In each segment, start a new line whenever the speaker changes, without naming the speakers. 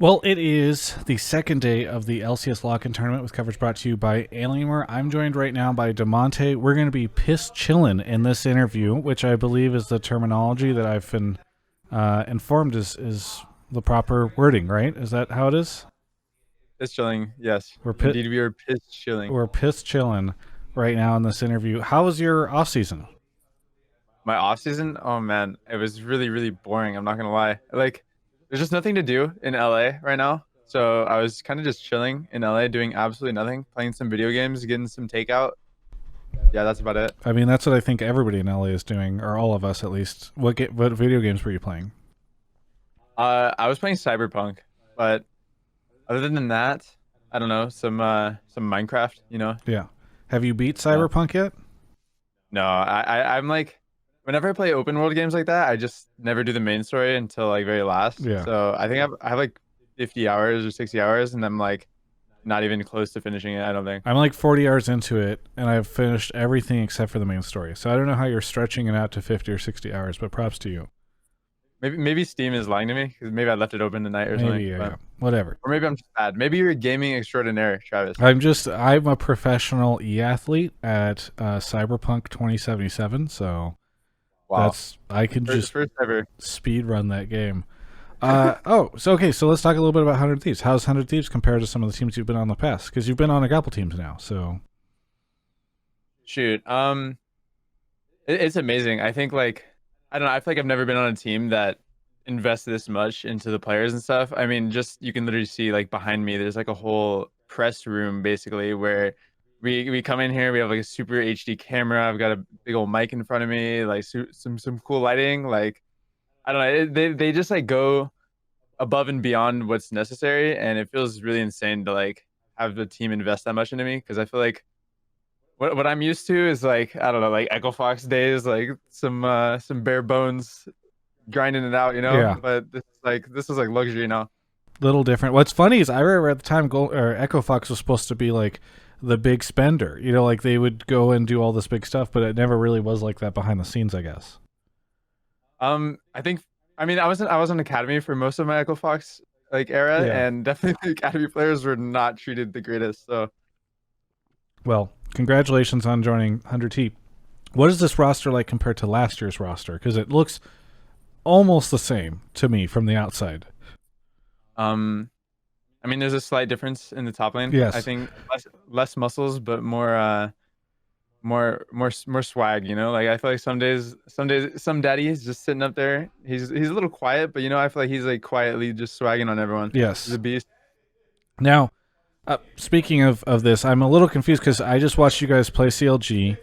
Well, it is the second day of the LCS Lock-In Tournament with coverage brought to you by Alienware. I'm joined right now by Damonte. We're going to be piss chillin' in this interview, which I believe is the terminology that I've been informed is the proper wording, right? Is that how it is?
Piss chilling, yes.
We're
Indeed, we are piss chilling.
we're piss chillin' right now in this interview. How was your off season?
My off season, oh man, it was really, really boring. I'm not gonna lie. Like, there's just nothing to do in LA right now. So I was kind of just chilling in LA, doing absolutely nothing, playing some video games, getting some takeout. Yeah, that's about it.
I mean, that's what I think everybody in LA is doing, or all of us at least. What video games were you playing?
I was playing Cyberpunk, but other than that, I don't know, some Minecraft, you know?
Yeah. Have you beat
Yeah.
Cyberpunk yet?
No, I'm like, whenever I play open world games like that, I just never do the main story until like very last.
Yeah.
So I think I have like 50 hours or 60 hours, and I'm like not even close to finishing it. I don't think.
I'm like 40 hours into it, and I've finished everything except for the main story. So I don't know how you're stretching it out to 50 or 60 hours, but props to you.
Maybe Steam is lying to me because maybe I left it open tonight or
Maybe,
something.
yeah,
But
yeah. Whatever.
or maybe I'm just bad. Maybe you're a gaming extraordinaire, Travis.
I'm a professional e-athlete at Cyberpunk 2077, so
Wow,
I can just
first ever.
speed run that game. So let's talk a little bit about 100 Thieves. How's 100 Thieves compared to some of the teams you've been on in the past? Because you've been on a couple teams now, so.
Shoot. It's amazing. I think like I don't know. I feel like I've never been on a team that invests this much into the players and stuff. I mean, just you can literally see like behind me, there's like a whole press room basically where we come in here. We have like a super HD camera. I've got a big old mic in front of me, like some cool lighting. Like I don't know. They just like go above and beyond what's necessary, and it feels really insane to like have the team invest that much into me because I feel like what I'm used to is like I don't know, like Echo Fox days, like some bare bones grinding it out, you know.
Yeah.
But this is like luxury now.
Little different. What's funny is I remember at the time Echo Fox was supposed to be like the big spender. You know, like they would go and do all this big stuff, but it never really was like that behind the scenes, I guess.
I think I mean I was on academy for most of my Echo Fox like era,
Yeah.
and definitely the academy players were not treated the greatest. So
Well, congratulations on joining 100T. What is this roster like compared to last year's roster? Because it looks almost the same to me from the outside.
um, I mean there's a slight difference in the top lane. I
Yes.
think less muscles, but more swag, you know. Like I feel like some days some daddy is just sitting up there, he's a little quiet, but you know I feel like he's like quietly just swagging on everyone. He's
Yes.
a beast.
Now, speaking of this, I'm a little confused because I just watched you guys play CLG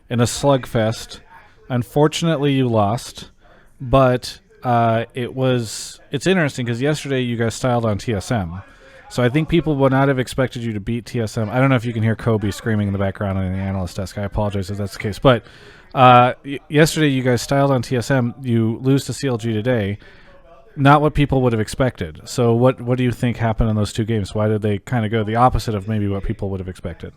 in a slugfest. Unfortunately, you lost, but it's interesting because yesterday you guys styled on TSM. So I think people would not have expected you to beat TSM. I don't know if you can hear Kobe screaming in the background on the analyst desk. I apologize if that's the case. But yesterday you guys styled on TSM. You lose to CLG today. Not what people would have expected. So what do you think happened in those two games? Why did they kind of go the opposite of maybe what people would have expected?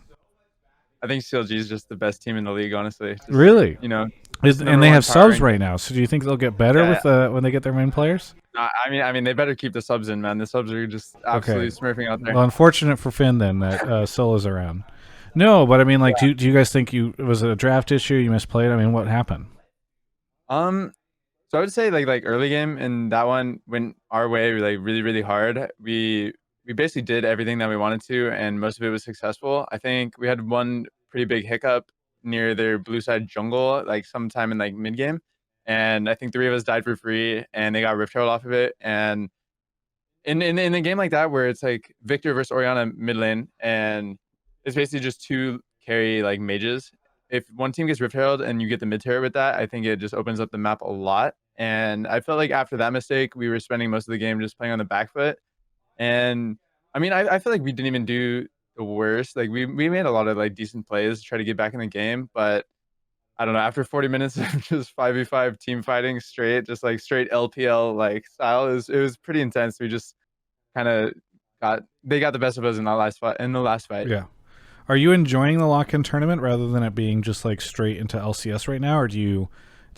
I think CLG is just the best team in the league, honestly. Just,
Really?
you know,
Is, and
number
they
one
have
power
subs
rank.
right now. So do you think they'll get better
Yeah,
with when they get their main players?
I mean they better keep the subs in, man. The subs are just
Okay.
absolutely smurfing out there.
Well, unfortunate for Finn then that Solo's around. No, but I mean, like, do you guys think was it a draft issue? You misplayed? I mean, what happened?
um so I would say like early game and that one went our way like really really hard. We basically did everything that we wanted to, and most of it was successful. I think we had one pretty big hiccup near their blue side jungle, like sometime in like mid game, and I think three of us died for free, and they got rift herald off of it. And in a game like that where it's like Victor versus Orianna mid lane, and it's basically just two carry like mages. If one team gets rift herald and you get the mid turret with that, I think it just opens up the map a lot. And I felt like after that mistake, we were spending most of the game just playing on the back foot. And I mean, I feel like we didn't even do the worst. Like we made a lot of like decent plays to try to get back in the game, but I don't know. After 40 minutes of just 5v5 team fighting straight, just like straight LPL like style, it was pretty intense. We just kind of got the best of us in that last fight. In the last fight,
Yeah. Are you enjoying the lock-in tournament rather than it being just like straight into LCS right now, or do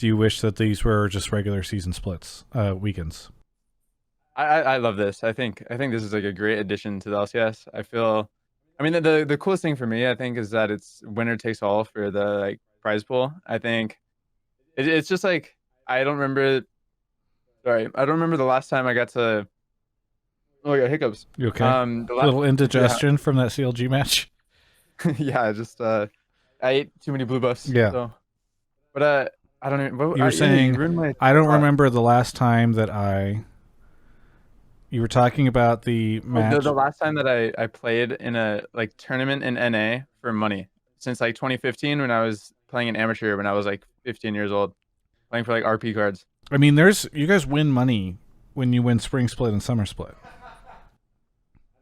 you wish that these were just regular season splits weekends?
I love this. I think this is like a great addition to the LCS. I mean, the coolest thing for me, I think, is that it's winner takes all for the like prize pool. I think it's just like I don't remember. Sorry, I don't remember the last time I got to. Oh, I got hiccups.
You okay?
The
A little
yeah,
indigestion from that CLG match.
yeah, just I ate too many blue buffs.
Yeah.
So, but I don't even.
You were
Yeah, you
saying
ruined my
I
train of
don't
thought.
remember the last time that I. You were talking about the
Oh, the
match.
last time that I played in a like tournament in NA for money since like 2015 when I was playing an amateur when I was like 15 years old playing for like RP cards.
I mean, there's you guys win money when you win spring split and summer split.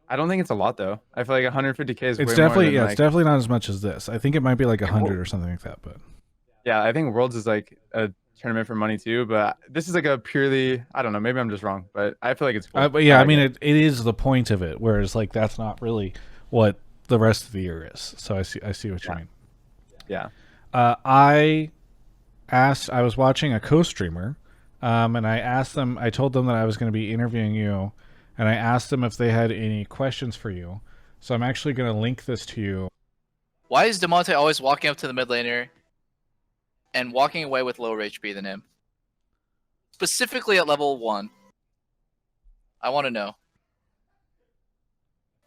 I don't think it's a lot though. I feel like 150K is
It's
way more
definitely
than
yeah, it's
like
definitely not as much as this. I think it might be like
like,
100 or something like that. But
yeah, I think Worlds is like a tournament for money too, but this is like a purely I don't know, maybe I'm just wrong, but I feel like it's cool.
but yeah,
I
I
like
mean,
it.
it is the point of it. Whereas like that's not really what the rest of the year is. So I see what you
Yeah.
mean.
Yeah.
I asked. I was watching a co-streamer, and I asked them. I told them that I was going to be interviewing you, and I asked them if they had any questions for you. So I'm actually going to link this to you.
Why is Damonte always walking up to the mid laner and walking away with lower HP than him? Specifically at level 1. I want to know.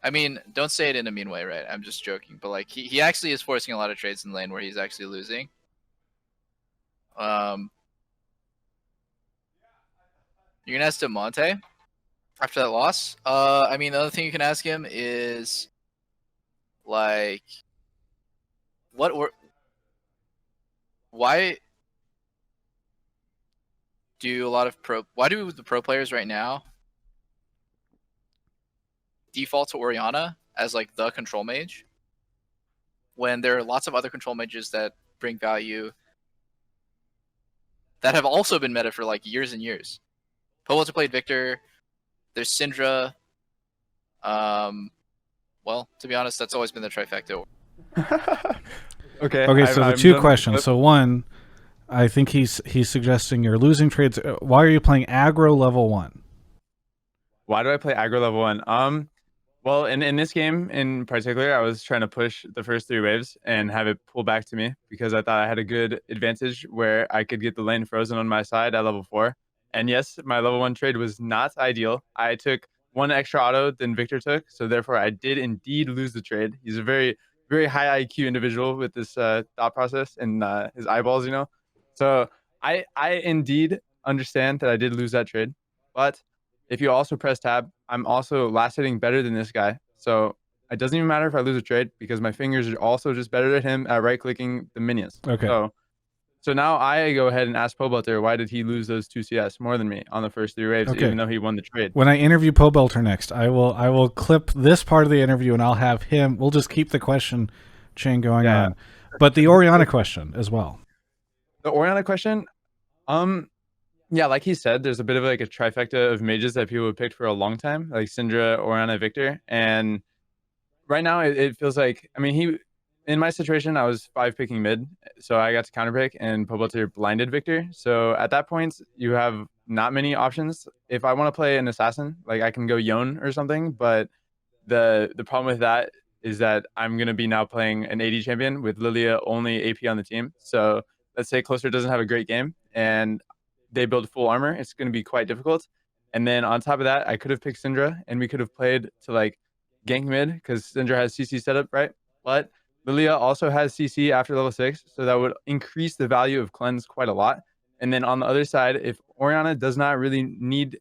I mean, don't say it in a mean way, right? I'm just joking. But like he actually is forcing a lot of trades in lane where he's actually losing. You're gonna ask Damonte after that loss? I mean, the other thing you can ask him is like why do the pro players right now default to Orianna as like the control mage when there are lots of other control mages that bring value that have also been meta for like years and years? Poelter played Victor. There's Syndra. Well, to be honest, that's always been the trifecta.
Okay.
Okay, so the
I'm
two
done with the
questions.
clip.
So one, I think he's suggesting you're losing trades. Why are you playing aggro level 1?
Why do I play aggro level 1? Well, in this game in particular, I was trying to push the first 3 waves and have it pull back to me because I thought I had a good advantage where I could get the lane frozen on my side at level 4. And yes, my level 1 trade was not ideal. I took 1 extra auto than Victor took, so therefore I did indeed lose the trade. He's a very, very high IQ individual with this thought process and his eyeballs, you know. So I indeed understand that I did lose that trade, but if you also press tab, I'm also last hitting better than this guy. So it doesn't even matter if I lose a trade because my fingers are also just better than him at right clicking the minions.
Okay.
So now I go ahead and ask Pobelter, why did he lose those 2 CS more than me on the first 3 waves,
Okay.
even though he won the trade?
When I interview Pobelter next, I will clip this part of the interview and I'll have him. We'll just keep the question chain going on, but the Orianna question as well.
The Orianna question, yeah, like he said, there's a bit of like a trifecta of mages that people have picked for a long time, like Syndra, Orianna, Victor, and right now it feels like I mean in my situation I was 5 picking mid, so I got to counter pick and Pobelter blinded Victor. So at that point you have not many options. If I want to play an assassin, like I can go Yone or something, but the problem with that is that I'm gonna be now playing an AD champion with Lilia only AP on the team. So let's say Closer doesn't have a great game and they build full armor, it's gonna be quite difficult. And then on top of that, I could have picked Syndra and we could have played to like gank mid because Syndra has CC setup, right? But Lilia also has CC after level 6, so that would increase the value of cleanse quite a lot. And then on the other side, if Orianna does not really need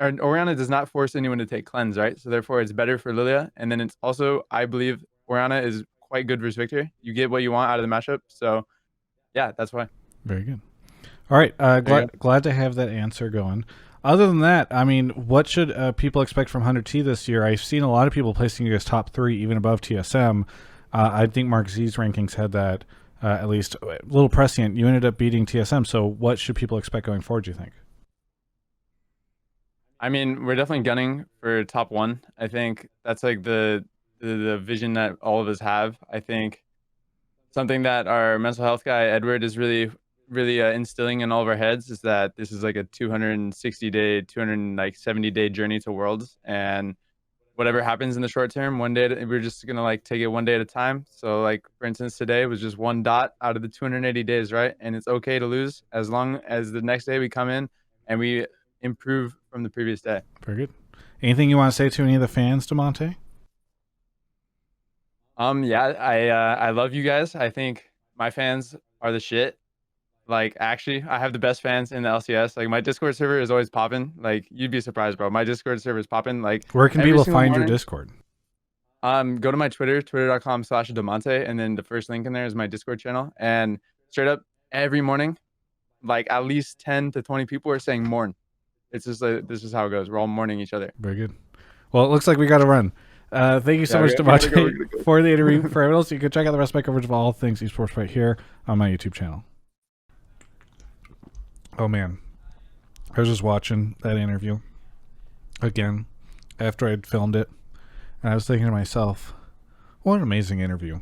or Orianna does not force anyone to take cleanse, right? So therefore it's better for Lilia. And then it's also, I believe Orianna is quite good versus Victor. You get what you want out of the matchup. So yeah, that's why.
Very good. All right. Glad to have that answer going. Other than that, I mean, what should people expect from 100T this year? I've seen a lot of people placing you guys top 3, even above TSM. I think Mark Z's rankings had that at least a little prescient. You ended up beating TSM. So what should people expect going forward, do you think?
I mean, we're definitely gunning for top 1. I think that's like the vision that all of us have. I think something that our mental health guy Edward is really really instilling in all of our heads is that this is like a 260-day, 270-day journey to Worlds, and whatever happens in the short term, one day we're just gonna like take it one day at a time. So like for instance, today was just one dot out of the 280 days, right? And it's okay to lose as long as the next day we come in and we improve from the previous day.
Very good. Anything you want to say to any of the fans, Damonte?
Yeah, I love you guys. I think my fans are the shit. Like actually, I have the best fans in the LCS. Like my Discord server is always popping. Like you'd be surprised, bro. My Discord server is popping. Like
Where can
every
people
single
find your
morning.
Discord?
Go to my Twitter, twitter.com/Damonte, and then the first link in there is my Discord channel. And straight up every morning, like at least 10 to 20 people are saying morn. It's just like this is how it goes. We're all mourning each other.
Very good. Well, it looks like we got to run. Thank you so much, Damonte, for the interview. For everyone else, you can check out the rest of my coverage of all things esports right here on my YouTube channel. Oh, man. I was just watching that interview again after I'd filmed it, and I was thinking to myself, what an amazing interview.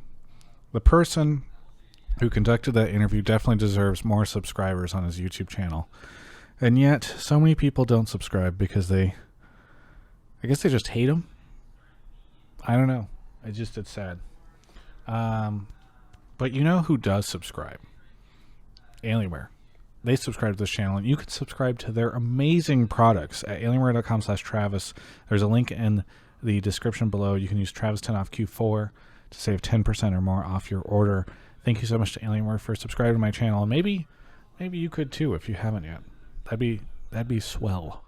The person who conducted that interview definitely deserves more subscribers on his YouTube channel. And yet, so many people don't subscribe because I guess they just hate him. I don't know. It's sad. But you know who does subscribe? Alienware. They subscribe to this channel, and you can subscribe to their amazing products at alienware.com/Travis. There's a link in the description below. You can use Travis10 off Q4 to save 10% or more off your order. Thank you so much to Alienware for subscribing to my channel. And maybe you could too if you haven't yet. That'd be swell.